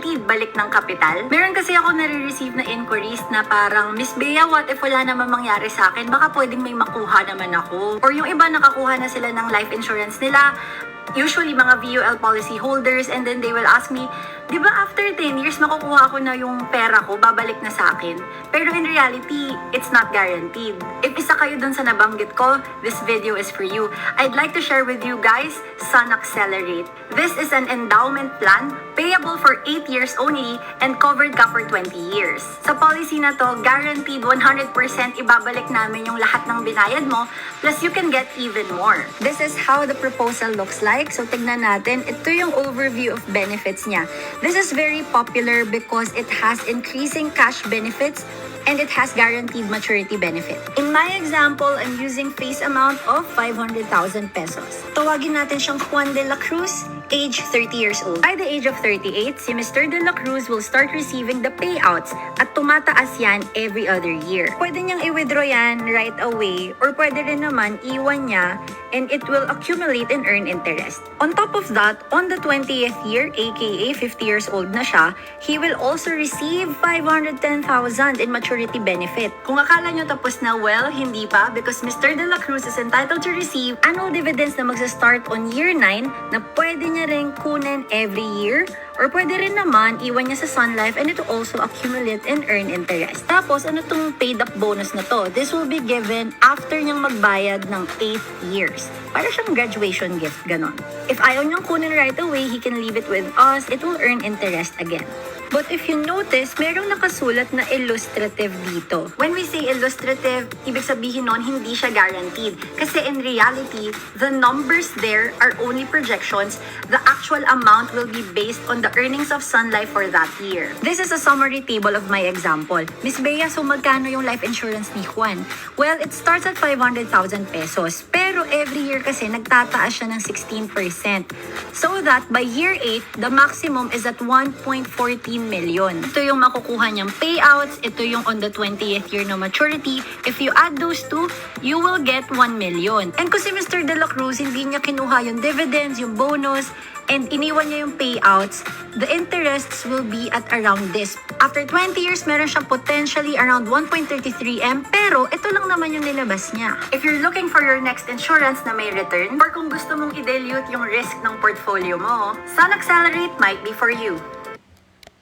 guaranteed balik ng kapital? Meron kasi ako nare-receive na inquiries na parang, Miss Bea, what if wala naman mangyari sa akin? Baka pwedeng may makuha naman ako. Or yung iba nakakuha na sila ng life insurance nila, usually mga VUL policy holders, and then they will ask me, di ba after 10 years makukuha ko na yung pera ko, babalik na sa akin? Pero in reality, it's not guaranteed. If isa kayo dun sa nabanggit ko, this video is for you. I'd like to share with you guys Sun Accelerate. This is an endowment plan payable for 8 years only and covered ka for 20 years. Sa policy na to, guaranteed 100% ibabalik namin yung lahat ng binayad mo, plus you can get even more. This is how the proposal looks like. So tignan natin, ito yung overview of benefits niya. This is very popular because it has increasing cash benefits and it has guaranteed maturity benefit. In my example, I'm using face amount of 500,000 pesos. Tawagin natin siyang Juan de la Cruz, age 30 years old. By the age of 38, si Mr. De La Cruz will start receiving the payouts at tumataas yan every other year. Pwede niyang i-withdraw yan right away or pwede rin naman iwan niya and it will accumulate and earn interest. On top of that, on the 20th year, aka 50 years old na siya, he will also receive 510,000 in maturity benefit. Kung akala nyo tapos na, well, hindi pa, because Mr. De La Cruz is entitled to receive annual dividends na magsa-start on year 9 na pwede niya rin kunin every year, or pwede rin naman iwan niya sa Sun Life and it will also accumulate and earn interest. Tapos, ano tong paid up bonus na to? This will be given after niyang magbayad ng 8 years. Para siyang graduation gift, ganon. If ayaw niyang kunin right away, he can leave it with us. It will earn interest again. But if you notice, merong nakasulat na illustrative dito. When we say illustrative, ibig sabihin nun, hindi siya guaranteed. Kasi in reality, the numbers there are only projections. The actual amount will be based on the earnings of Sun Life for that year. This is a summary table of my example. Miss Bea, so magkano yung life insurance ni Juan? Well, it starts at 500,000 pesos. Pero every year kasi nagtataas siya ng 16%. So that by year 8, the maximum is at 1.14 million. Ito yung makukuha niyang payouts. Ito yung on the 20th year na maturity. If you add those two, you will get 1 million. And kasi Mr. De La Cruz, hindi niya kinuha yung dividends, yung bonus, and iniwan niya yung payouts, the interests will be at around this. After 20 years, meron siyang potentially around 1.33M, pero ito lang naman yung nilabas niya. If you're looking for your next insurance na may return, or kung gusto mong i-dilute yung risk ng portfolio mo, Sun Accelerate might be for you.